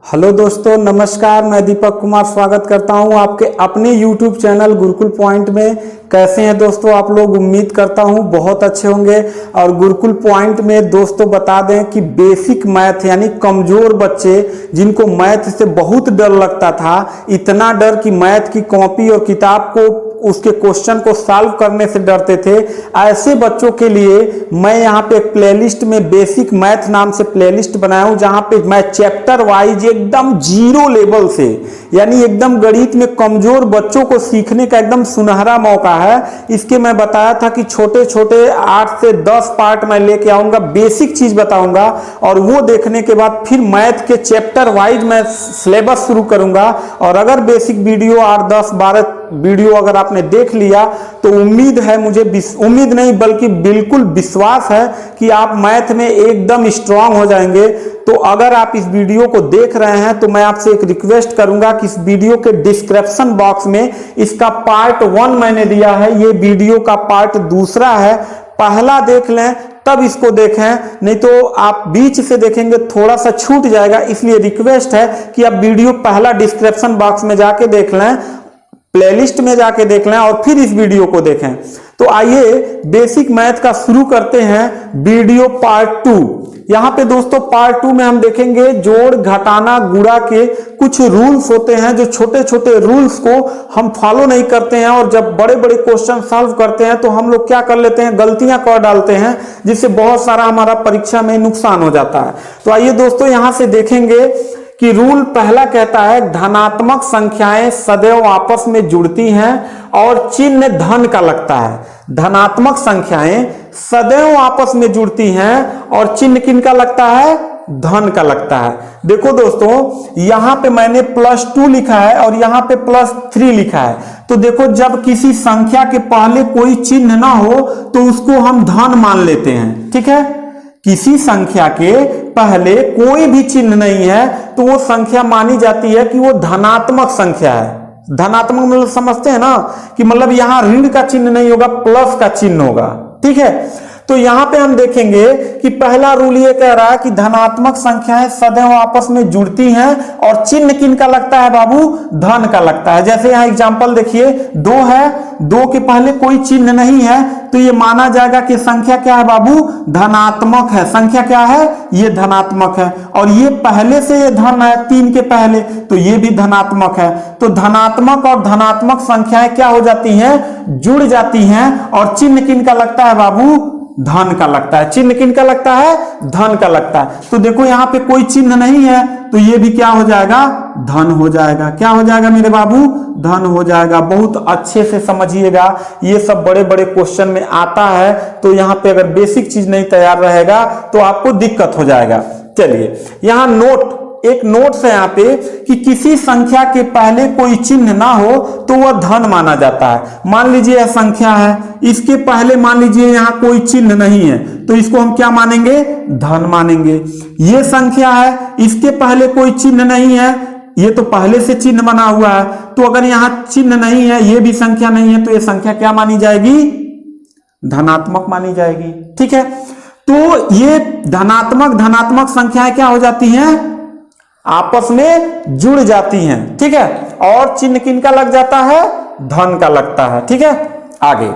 Hello दोस्तों, नमस्कार। मैं दीपक कुमार स्वागत करता हूं आपके अपने YouTube चैनल गुरुकुल पॉइंट में। कैसे हैं दोस्तों आप लोग? उम्मीद करता हूं बहुत अच्छे होंगे। और गुरुकुल पॉइंट में दोस्तों बता दें कि बेसिक मैथ यानी कमजोर बच्चे जिनको मैथ से बहुत डर लगता था, इतना डर कि मैथ की कॉपी और किताब को उसके क्वेश्चन को सॉल्व करने से डरते थे, ऐसे बच्चों के लिए मैं यहाँ पे एक प्लेलिस्ट में बेसिक मैथ नाम से प्लेलिस्ट बनाया हूँ, जहाँ पे मैं चैप्टर वाइज एकदम जीरो लेवल से यानी एकदम गणित में कमजोर बच्चों को सीखने का एकदम सुनहरा मौका है। इसके मैं बताया था कि छोटे छोटे 8 से 10 पार्ट मैं लेके आऊंगा, बेसिक चीज बताऊंगा, और वो देखने के बाद फिर मैथ के चैप्टर वाइज मैं सिलेबस शुरू करूंगा। और अगर बेसिक वीडियो 8, 10, 12 वीडियो अगर आपने देख लिया तो उम्मीद है, मुझे उम्मीद नहीं बल्कि बिल्कुल विश्वास है कि आप मैथ में एकदम स्ट्रांग हो जाएंगे। तो अगर आप इस वीडियो को देख रहे हैं तो मैं आपसे एक रिक्वेस्ट करूंगा कि इस वीडियो के डिस्क्रिप्शन बॉक्स में इसका पार्ट 1 मैंने दिया है, ये वीडियो का पार्ट दूसरा है। पहला देख लें तब इसको देखें, नहीं तो आप बीच से देखेंगे थोड़ा सा छूट जाएगा। इसलिए रिक्वेस्ट है कि आप वीडियो पहला डिस्क्रिप्शन बॉक्स में जाके देख लें, प्लेलिस्ट में जाके देख लें और फिर इस वीडियो को देखें। तो आइए बेसिक मैथ का शुरू करते हैं वीडियो पार्ट 2। यहां पे दोस्तों पार्ट 2 में हम देखेंगे जोड़, घटाना, गुणा के कुछ रूल्स होते हैं, जो छोटे छोटे रूल्स को हम फॉलो नहीं करते हैं, और जब बड़े बड़े क्वेश्चन सॉल्व करते हैं तो हम लोग क्या कर लेते हैं, गलतियां कर डालते हैं, जिससे बहुत सारा हमारा परीक्षा में नुकसान हो जाता है। तो आइए दोस्तों यहां से देखेंगे कि रूल पहला कहता है धनात्मक संख्याएं सदैव आपस में जुड़ती हैं और चिन्ह धन का लगता है। धनात्मक संख्याएं सदैव आपस में जुड़ती हैं और चिन्ह किन का लगता है, धन का लगता है। देखो दोस्तों यहां पे मैंने +2 लिखा है और यहां पे +3 लिखा है। तो देखो जब किसी संख्या के पहले कोई चिन्ह ना हो तो उसको हम धन मान लेते हैं, ठीक है। किसी संख्या के पहले कोई भी चिन्ह नहीं है तो वो संख्या मानी जाती है कि वो धनात्मक संख्या है। धनात्मक मतलब समझते हैं ना, कि मतलब यहां ऋण का चिन्ह नहीं होगा, प्लस का चिन्ह होगा, ठीक है। तो यहां पे हम देखेंगे कि पहला रूल ये कह रहा है कि धनात्मक संख्याएं सदैव आपस में जुड़ती हैं और चिन्ह किन का लगता है बाबू, धन का लगता है। जैसे यहां एग्जांपल देखिए, 2 है, 2 के पहले कोई चिन्ह नहीं है तो ये माना जाएगा कि संख्या क्या है बाबू, धनात्मक है। संख्या क्या है, ये धनात्मक है। और ये पहले से ये धन है 3 के पहले, तो ये भी धनात्मक है। तो धनात्मक और धनात्मक संख्याएं क्या हो जाती हैं, जुड़ जाती हैं, और चिन्ह किन का लगता है बाबू, धन का लगता है। चिन्ह किन का लगता है, धन का लगता है। तो देखो यहाँ पे कोई चिन्ह नहीं है तो ये भी क्या हो जाएगा, धन हो जाएगा। क्या हो जाएगा मेरे बाबू, धन हो जाएगा। बहुत अच्छे से समझिएगा, ये सब बड़े बड़े क्वेश्चन में आता है। तो यहाँ पे अगर बेसिक चीज नहीं तैयार रहेगा तो आपको दिक्कत हो जाएगा। चलिए यहाँ एक नोट्स है यहाँ पे कि किसी संख्या के पहले कोई चिन्ह ना हो तो वह धन माना जाता है। मान लीजिए यह संख्या है, इसके पहले मान लीजिए यहाँ कोई चिन्ह नहीं है तो इसको हम क्या मानेंगे, धन मानेंगे। ये संख्या है, इसके पहले कोई चिन्ह नहीं है, ये तो पहले से चिन्ह बना हुआ है, तो अगर यहाँ चिन्ह नहीं है, ये भी संख्या नहीं है, तो ये संख्या क्या मानी जाएगी, धनात्मक मानी जाएगी, ठीक है। तो ये धनात्मक संख्याएं क्या हो जाती हैं, आपस में जुड़ जाती हैं, ठीक है। और चिन्ह किन का लग जाता है, धन का लगता है, ठीक है। आगे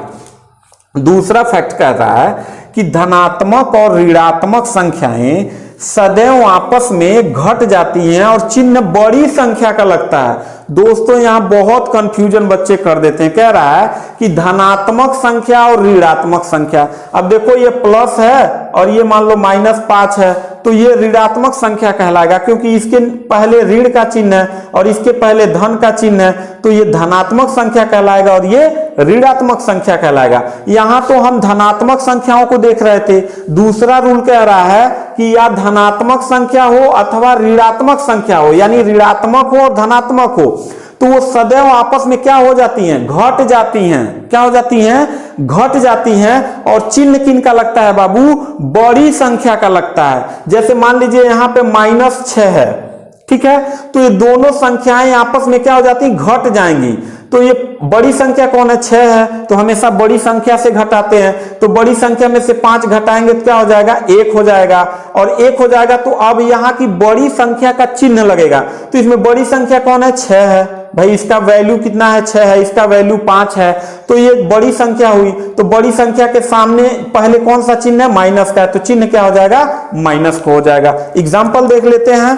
दूसरा फैक्ट कह रहा है कि धनात्मक और ऋणात्मक संख्याएं सदैव आपस में घट जाती हैं और चिन्ह बड़ी संख्या का लगता है। दोस्तों यहां बहुत कंफ्यूजन बच्चे कर देते हैं। कह रहा है कि धनात्मक संख्या और ऋणात्मक संख्या, अब देखो ये प्लस है और ये मान लो -5 है, तो ये ऋणात्मक संख्या कहलाएगा क्योंकि इसके पहले ऋण का चिन्ह है और इसके पहले धन का चिन्ह है, तो ये धनात्मक संख्या कहलाएगा और ये ऋणात्मक संख्या कहलाएगा। यहां तो हम धनात्मक संख्याओं को देख रहे थे। दूसरा रूल कह रहा है कि या धनात्मक संख्या हो अथवा ऋणात्मक संख्या हो, यानी ऋणात्मक हो और धनात्मक हो, तो वो सदैव आपस में क्या हो जाती हैं, घट जाती हैं। क्या हो जाती हैं, घट जाती हैं। और चिन्ह किन का लगता है बाबू, बड़ी संख्या का लगता है। जैसे मान लीजिए यहाँ पे -6 है, ठीक है, तो ये दोनों संख्याएं आपस में क्या हो जाती, घट जाएंगी। तो ये बड़ी संख्या कौन है, 6 है, तो हमेशा बड़ी संख्या से घटाते हैं। तो बड़ी संख्या में से 5 घटाएंगे तो क्या हो जाएगा, 1 हो जाएगा, और 1 हो जाएगा तो अब यहाँ की बड़ी संख्या का चिन्ह लगेगा। तो इसमें बड़ी संख्या कौन है, 6 है भाई, इसका वैल्यू कितना है, 6 है, इसका वैल्यू 5 है, तो ये बड़ी संख्या हुई। तो बड़ी संख्या के सामने पहले कौन सा चिन्ह है, माइनस का है, तो चिन्ह क्या हो जाएगा, माइनस को हो जाएगा। एग्जाम्पल देख लेते हैं।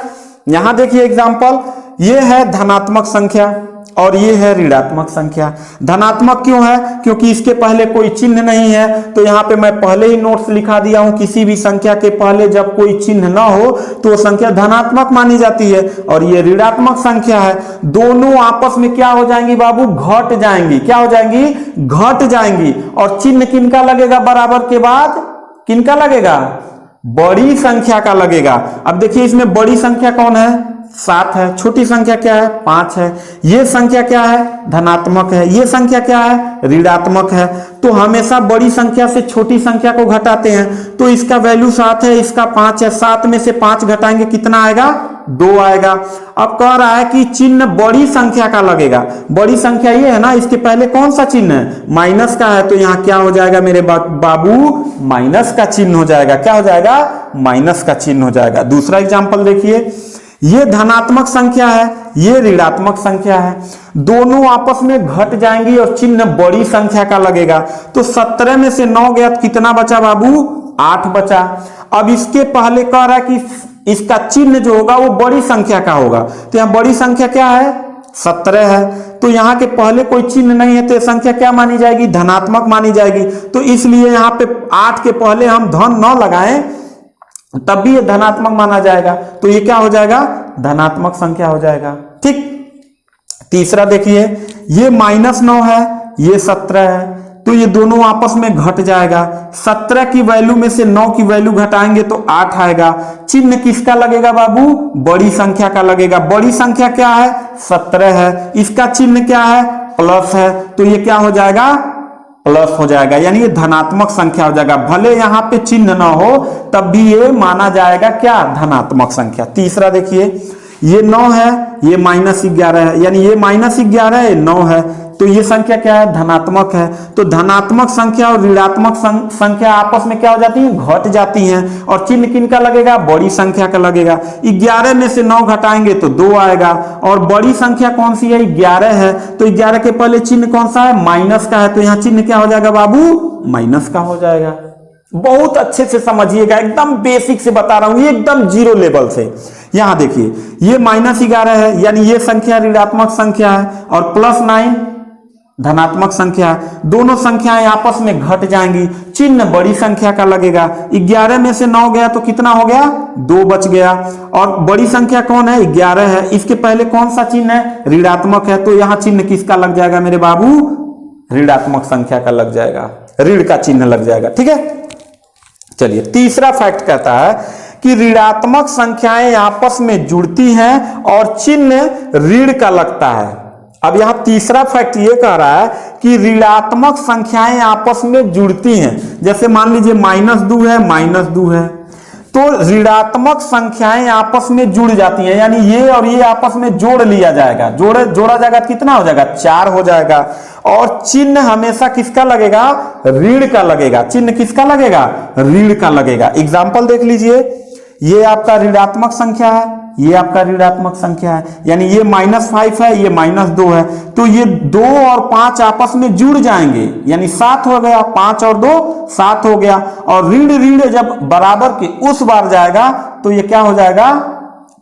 यहां देखिए एग्जाम्पल, ये है धनात्मक संख्या और ये है ऋणात्मक संख्या। धनात्मक क्यों है, क्योंकि इसके पहले कोई चिन्ह नहीं है, तो यहाँ पे मैं पहले ही नोट्स लिखा दिया हूं, किसी भी संख्या के पहले जब कोई चिन्ह ना हो तो वो संख्या धनात्मक मानी जाती है। और ये ऋणात्मक संख्या है, दोनों आपस में क्या हो जाएंगी बाबू, घट जाएंगी। क्या हो जाएंगी, घट जाएंगी। और चिन्ह किनका लगेगा बराबर के बाद, किनका लगेगा, बड़ी संख्या का लगेगा। अब देखिए इसमें बड़ी संख्या कौन है, 7 है, छोटी संख्या क्या है, 5 है। ये संख्या क्या है, धनात्मक है, ये संख्या क्या है, ऋणात्मक है। तो हमेशा बड़ी संख्या से छोटी संख्या को घटाते हैं। तो इसका वैल्यू 7 है, इसका 5 है, 7 में से 5 घटाएंगे कितना आएगा, 2 आएगा। अब कह रहा है कि चिन्ह बड़ी संख्या का लगेगा। बड़ी संख्या ये है ना, इसके पहले कौन सा चिन्ह है, माइनस का है, तो यहाँ क्या हो जाएगा मेरे बाबू, माइनस का चिन्ह हो जाएगा। क्या हो जाएगा, माइनस का चिन्ह हो जाएगा। दूसरा एग्जाम्पल देखिए, ये धनात्मक संख्या है, ये ऋणात्मक संख्या है, दोनों आपस में घट जाएंगी और चिन्ह बड़ी संख्या का लगेगा। तो 17 में से 9 गया तो कितना बचा बाबू, 8 बचा। अब इसके पहले कह रहा है कि इसका चिन्ह जो होगा वो बड़ी संख्या का होगा। तो यहाँ बड़ी संख्या क्या है, 17 है, तो यहाँ के पहले कोई चिन्ह नहीं है, तो संख्या क्या मानी जाएगी, धनात्मक मानी जाएगी। तो इसलिए यहाँ पे 8 के पहले हम धन न लगाएं तब भी ये धनात्मक माना जाएगा। तो ये क्या हो जाएगा, धनात्मक संख्या हो जाएगा। ठीक, तीसरा देखिए, ये -9 है, ये 17 है, तो ये दोनों आपस में घट जाएगा। 17 की वैल्यू में से 9 की वैल्यू घटाएंगे तो 8 आएगा। चिन्ह किसका लगेगा बाबू, बड़ी संख्या का लगेगा। बड़ी संख्या क्या है, 17 है, इसका चिन्ह क्या है, प्लस है, तो ये क्या हो जाएगा, प्लस हो जाएगा, यानी ये धनात्मक संख्या हो जाएगा। भले यहाँ पे चिन्ह ना हो तब भी ये माना जाएगा क्या, धनात्मक संख्या। तीसरा देखिए, ये 9 है, ये -11 है, यानी ये -11 है, 9 है, तो ये संख्या क्या है, धनात्मक है। तो धनात्मक संख्या और ऋणात्मक संख्या आपस में क्या हो जाती है, घट जाती हैं, और चिन्ह किनका लगेगा, बड़ी संख्या का लगेगा। 11 में से 9 घटाएंगे तो 2 आएगा, और बड़ी संख्या कौन सी है, 11 है, तो 11 के पहले चिन्ह कौन सा है, माइनस का है, तो यहाँ चिन्ह क्या हो जाएगा बाबू, माइनस का हो जाएगा। बहुत अच्छे से समझिएगा, एकदम बेसिक से बता रहा हूं, एकदम जीरो लेवल से। यहां देखिए, ये -11 है, यानी ये संख्या ऋणात्मक संख्या है, और +9 धनात्मक संख्या है। दोनों संख्याएं आपस में घट जाएंगी, चिन्ह बड़ी संख्या का लगेगा। 11 में से 9 गया तो कितना हो गया, 2 बच गया, और बड़ी संख्या कौन है, 11 है, इसके पहले कौन सा चिन्ह है, ऋणात्मक है, तो यहां चिन्ह किसका लग जाएगा मेरे बाबू, ऋणात्मक संख्या का लग जाएगा, ऋण का चिन्ह लग जाएगा। ठीक है, चलिए तीसरा फैक्ट कहता है कि ऋणात्मक संख्याएं आपस में जुड़ती हैं और चिन्ह ऋण का लगता है। अब यहां तीसरा फैक्ट ये कह रहा है कि ऋणात्मक संख्याएं आपस में जुड़ती हैं। जैसे मान लीजिए -2 है, -2 है, तो ऋणात्मक संख्याएं आपस में जुड़ जाती हैं, यानी ये और ये आपस में जोड़ लिया जाएगा, जोड़ा जाएगा, कितना हो जाएगा, 4 हो जाएगा। और चिन्ह हमेशा किसका लगेगा, ऋण का लगेगा। चिन्ह किसका लगेगा, ऋण का लगेगा। एग्जाम्पल देख लीजिए, ये आपका ऋणात्मक संख्या है, ये आपका ऋणात्मक संख्या है, यानी ये -5 है, ये -2 है, तो ये 2 और 5 आपस में जुड़ जाएंगे, यानी 7 हो गया, 5 और 2 7 हो गया। और ऋण ऋण जब बराबर के उस बार जाएगा तो ये क्या हो जाएगा,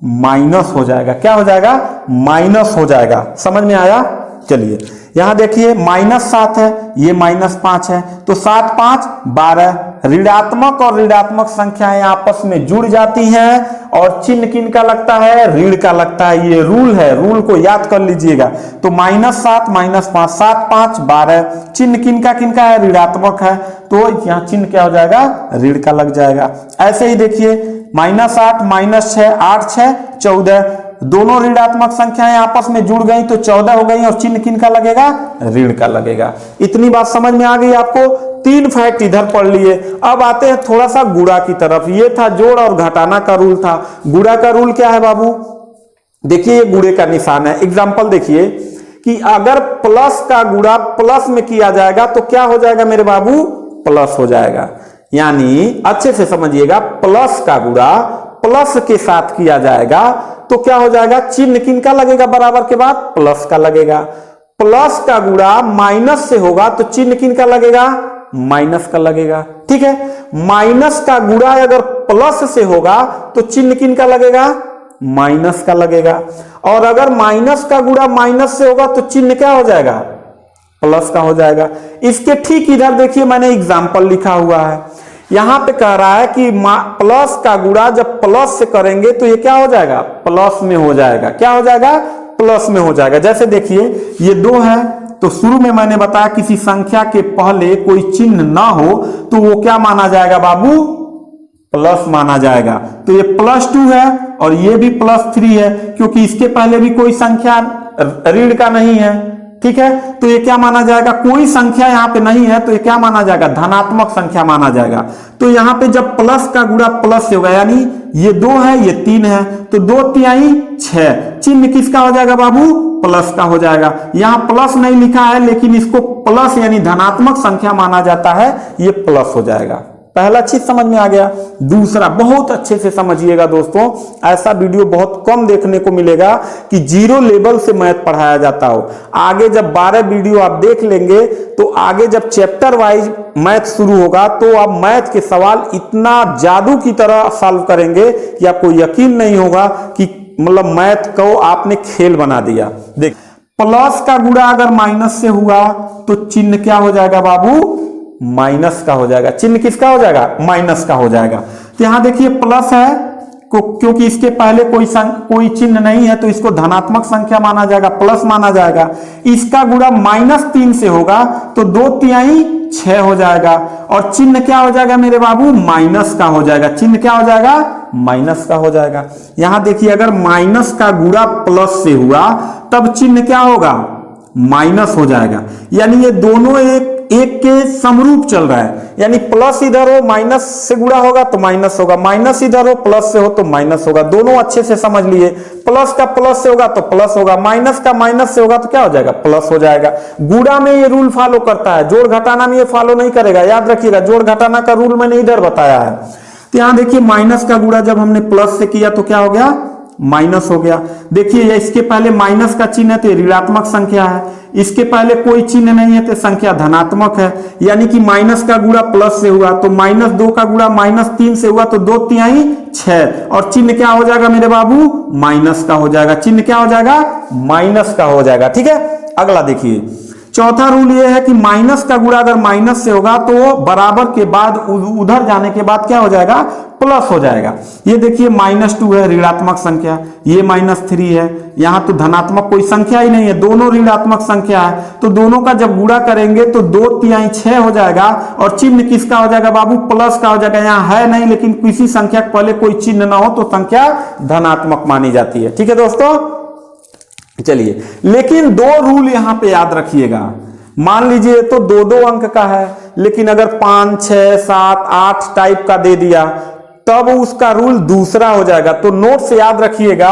माइनस हो जाएगा। क्या हो जाएगा, माइनस हो जाएगा। समझ में आया, चलिए यहां देखिए, -7 है, ये -5 है, तो 7 5 12। ऋणात्मक और ऋणात्मक संख्याएं आपस में जुड़ जाती हैं और चिन्ह किनका लगता है, ऋण का लगता है। ये रूल है, रूल को याद कर लीजिएगा। तो -7 -5 7 5 12, चिन्ह किनका किनका है, ऋणात्मक है, तो यहाँ चिन्ह क्या हो जाएगा, ऋण का लग जाएगा। ऐसे ही देखिए, -8 -6 8 6 14, दोनों ऋणात्मक संख्याएं आपस में जुड़ गई तो 14 हो गई, और चिन्ह किनका लगेगा, ऋण का लगेगा। इतनी बात समझ में आ गई आपको। 3 फैक्ट इधर पढ़ लिए। अब आते हैं थोड़ा सा गुणा की तरफ। ये था जोड़ और घटाना का रूल था। गुणा का रूल क्या है बाबू, देखिए ये गुणे का निशान है। एग्जाम्पल देखिए कि अगर प्लस का गुणा प्लस में किया जाएगा तो क्या हो जाएगा मेरे बाबू, प्लस हो जाएगा। यानी अच्छे से समझिएगा, प्लस का गुणा प्लस के साथ किया जाएगा तो क्या हो जाएगा, चिन्ह किनका लगेगा बराबर के बाद, प्लस का लगेगा। प्लस का गुणा माइनस से होगा तो चिन्ह किनका लगेगा, माइनस का लगेगा। ठीक है, माइनस का गुणा अगर प्लस से होगा तो चिन्ह किनका लगेगा, माइनस का लगेगा। और अगर माइनस का गुणा माइनस से होगा तो चिन्ह क्या हो जाएगा, प्लस का हो जाएगा। इसके ठीक इधर देखिए मैंने एग्जाम्पल लिखा हुआ है, यहां पे कह रहा है कि प्लस का गुणा जब प्लस से करेंगे तो ये क्या हो जाएगा, प्लस में हो जाएगा। क्या हो जाएगा, प्लस में हो जाएगा। जैसे देखिए ये 2 है तो शुरू में मैंने बताया किसी संख्या के पहले कोई चिन्ह ना हो तो वो क्या माना जाएगा बाबू, प्लस माना जाएगा। तो ये +2 है और ये भी +3 है क्योंकि इसके पहले भी कोई संख्या ऋण का नहीं है। ठीक है, तो ये क्या माना जाएगा, कोई संख्या यहां पे नहीं है तो ये क्या माना जाएगा, धनात्मक संख्या माना जाएगा। तो यहां पे जब प्लस का गुणा प्लस से होगा, यानी ये 2 है ये 3 है तो 2 तिहाई 6, चिन्ह किसका हो जाएगा बाबू, प्लस का हो जाएगा। यहां प्लस नहीं लिखा है लेकिन इसको प्लस यानी धनात्मक संख्या माना जाता है, ये प्लस हो जाएगा। पहला चीज समझ में आ गया। दूसरा बहुत अच्छे से समझिएगा दोस्तों, ऐसा वीडियो बहुत कम देखने को मिलेगा कि 0 लेवल से मैथ पढ़ाया जाता हो। आगे जब 12 वीडियो आप देख लेंगे तो आगे जब चैप्टर वाइज मैथ शुरू होगा तो आप मैथ के सवाल इतना जादू की तरह सॉल्व करेंगे कि आपको यकीन नहीं होगा कि मतलब मैथ को आपने खेल बना दिया। देख, प्लस का गुणा अगर माइनस से हुआ तो चिन्ह क्या हो जाएगा बाबू, माइनस का हो जाएगा। चिन्ह किसका हो जाएगा, माइनस का हो जाएगा। तो यहां देखिए प्लस है क्योंकि इसके पहले कोई चिन्ह नहीं है तो इसको धनात्मक संख्या माना जाएगा, प्लस माना जाएगा। इसका गुणा -3 से होगा तो 2 तिहाई 6 हो जाएगा और चिन्ह क्या हो जाएगा मेरे बाबू, माइनस का हो जाएगा। चिन्ह क्या हो जाएगा, माइनस का हो जाएगा। यहां देखिए अगर माइनस का गुणा प्लस से हुआ तब चिन्ह क्या होगा, माइनस हो जाएगा। यानी ये दोनों एक के समरूप चल रहा है, यानी प्लस इधर हो माइनस से गुणा होगा तो माइनस होगा, माइनस इधर हो प्लस से हो तो माइनस होगा। दोनों अच्छे से समझ लिए, प्लस का प्लस से होगा तो प्लस होगा, माइनस का माइनस से होगा तो क्या हो जाएगा, प्लस हो जाएगा। गुणा में ये रूल फॉलो करता है, जोड़ घटाना में ये फॉलो नहीं करेगा, याद रखिएगा। जोड़ घटाना का रूल मैंने इधर बताया है। तो यहां देखिए माइनस का गुणा जब हमने प्लस से किया तो क्या हो गया, माइनस हो गया। देखिए इसके पहले माइनस का चिन्ह है तो ऋणात्मक संख्या है, इसके पहले कोई चिन्ह नहीं है तो संख्या धनात्मक है। यानी कि माइनस का गुणा प्लस से हुआ तो -2 का गुणा -3 से हुआ तो 2 तिहाई 6 और चिन्ह क्या हो जाएगा मेरे बाबू, माइनस का हो जाएगा। चिन्ह क्या हो जाएगा, माइनस का हो जाएगा। ठीक है, अगला देखिए चौथा रूल ये है कि माइनस का गुणा अगर माइनस से होगा तो बराबर के बाद उधर जाने के बाद क्या हो जाएगा, प्लस हो जाएगा। ये देखिए -2 है ऋणात्मक संख्या, ये -3 है, यहां तो धनात्मक कोई संख्या ही नहीं है, दोनों ऋणात्मक संख्या है। तो दोनों का जब गुणा करेंगे तो 2 तिहाई 6 हो जाएगा और चिन्ह किसका हो जाएगा बाबू, प्लस का हो जाएगा। यहाँ है नहीं लेकिन किसी संख्या के पहले कोई चिन्ह ना हो तो संख्या धनात्मक मानी जाती है। ठीक है दोस्तों, चलिए लेकिन 2 रूल यहां पे याद रखिएगा। मान लीजिए तो 2-2 अंक का है, लेकिन अगर 5, 6, 7, 8 टाइप का दे दिया तब उसका रूल दूसरा हो जाएगा। तो नोट से याद रखिएगा,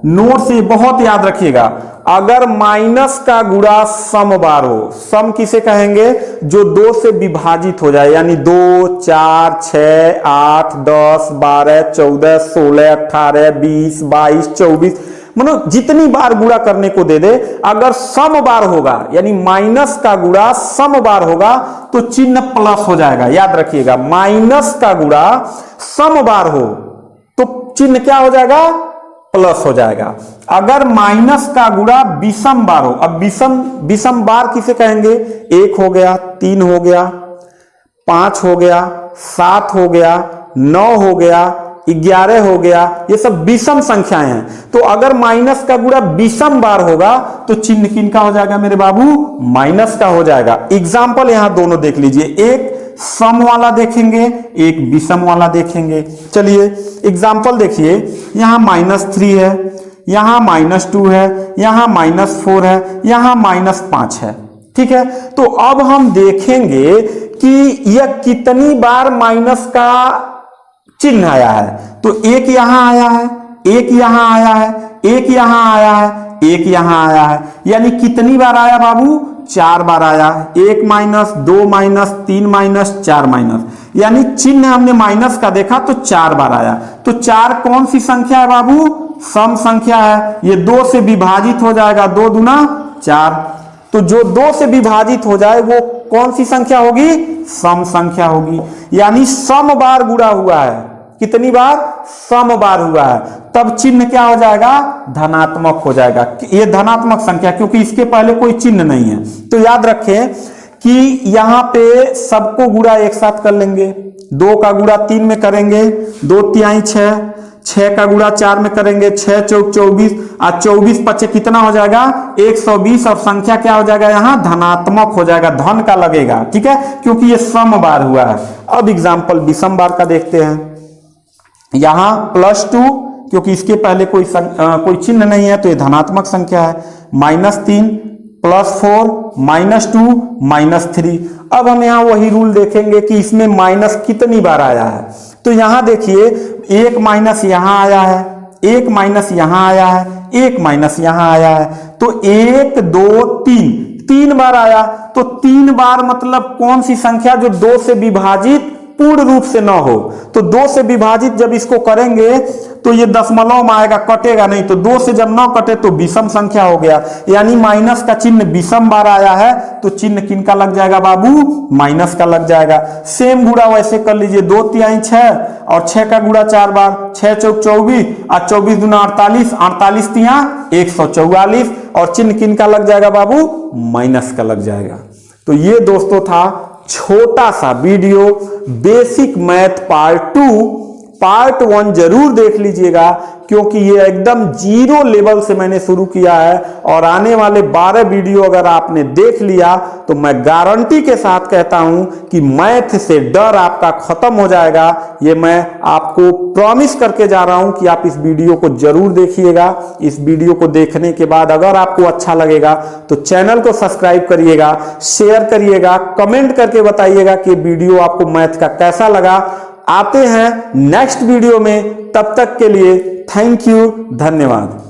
नोट से बहुत याद रखिएगा। अगर माइनस का गुणा सम बार हो, सम किसे कहेंगे, जो 2 से विभाजित हो जाए, यानी 2, 4, 6, 8, 10, 12, 14, 16, 18, 20, 22, 24 मतलब जितनी बार गुणा करने को दे दे, अगर सम बार होगा यानी माइनस का गुणा सम बार होगा तो चिन्ह प्लस हो जाएगा। याद रखिएगा, माइनस का गुणा सम बार हो तो चिन्ह क्या हो जाएगा, प्लस हो जाएगा। अगर माइनस का गुणा विषम बार हो, अब विषम बार किसे कहेंगे, 1 हो गया, 3 हो गया, 5 हो गया, 7 हो गया, 9 हो गया, 11 हो गया, ये सब विषम संख्याएं हैं। तो अगर माइनस का गुणा विषम बार होगा तो चिन्ह किनका हो जाएगा मेरे बाबू, माइनस का हो जाएगा। एग्जाम्पल यहां दोनों देख लीजिए, एक सम वाला देखेंगे, एक विषम वाला देखेंगे। चलिए एग्जाम्पल देखिए, यहां -3 है, यहां -2 है, यहां -4 है, यहां -5 है। ठीक है, तो अब हम देखेंगे कि यह कितनी बार माइनस का चिन्ह आया है। तो एक यहां आया है, एक यहां आया है, एक यहां आया है, एक यहां आया है, यानी कितनी बार आया बाबू? 4 बार आया। 1 माइनस, 2 माइनस, 3 माइनस, 4 माइनस, यानी चिन्ह हमने माइनस का देखा तो 4 बार आया। तो 4 कौन सी संख्या है बाबू? सम संख्या है। ये 2 से विभाजित हो जाएगा, 2 दूना 4। तो जो 2 से विभाजित हो जाए वो कौन सी संख्या होगी? सम संख्या होगी, यानी सम बार गुणा हुआ है। कितनी बार? सम बार हुआ है। तब चिन्ह क्या हो जाएगा? धनात्मक हो जाएगा। ये धनात्मक संख्या, क्योंकि इसके पहले कोई चिन्ह नहीं है। तो याद रखें कि यहां पे सबको गुणा एक साथ कर लेंगे। 2 का गुणा 3 में करेंगे, 2 तिहाई 6, 6 का गुणा 4 में करेंगे, 6 चौक 24, और 24 पचे कितना हो जाएगा? 120, और संख्या क्या हो जाएगा? यहाँ धनात्मक हो जाएगा, धन का लगेगा, ठीक है, क्योंकि ये सम बार हुआ है। अब एग्जाम्पल विषम बार का देखते हैं। यहां +2, क्योंकि इसके पहले कोई चिन्ह नहीं है तो ये धनात्मक संख्या है। -3 +4 -2 -3। अब हम यहाँ वही रूल देखेंगे कि इसमें माइनस कितनी बार आया है। तो यहां देखिए 1 माइनस यहां आया है, 1 माइनस यहां आया है, 1 माइनस यहां आया है। तो 1 2 3 बार आया। तो 3 बार मतलब कौन सी संख्या जो 2 से विभाजित पूर्ण रूप से न हो। तो 2 से विभाजित जब इसको करेंगे तो ये दशमलव में आएगा, कटेगा नहीं। तो 2 से जब न कटे तो विषम संख्या हो गया, यानी माइनस का चिन्ह विषम बार आया है तो चिन्ह किनका लग जाएगा बाबू? माइनस का लग जाएगा। सेम गुणा वैसे कर लीजिए, 2 तिहाई 6 और 6 का गुणा 4 बार, 6 चौक 24 और 24 दूना 48, 48 तिहा 144, और चिन्ह किनका लग जाएगा बाबू? माइनस का लग जाएगा। तो ये दोस्तों था छोटा सा video basic math part 2। Part 1 जरूर देख लीजिएगा, क्योंकि ये एकदम 0 लेवल से मैंने शुरू किया है, और आने वाले 12 वीडियो अगर आपने देख लिया तो मैं गारंटी के साथ कहता हूं कि मैथ से डर आपका खत्म हो जाएगा। ये मैं आपको प्रॉमिस करके जा रहा हूं कि आप इस वीडियो को जरूर देखिएगा। इस वीडियो को देखने के बाद अगर आपको अच्छा लगेगा तो चैनल को सब्सक्राइब करिएगा, शेयर करिएगा, कमेंट करके बताइएगा कि वीडियो आपको मैथ का कैसा लगा। आते हैं नेक्स्ट वीडियो में, तब तक के लिए थैंक यू, धन्यवाद।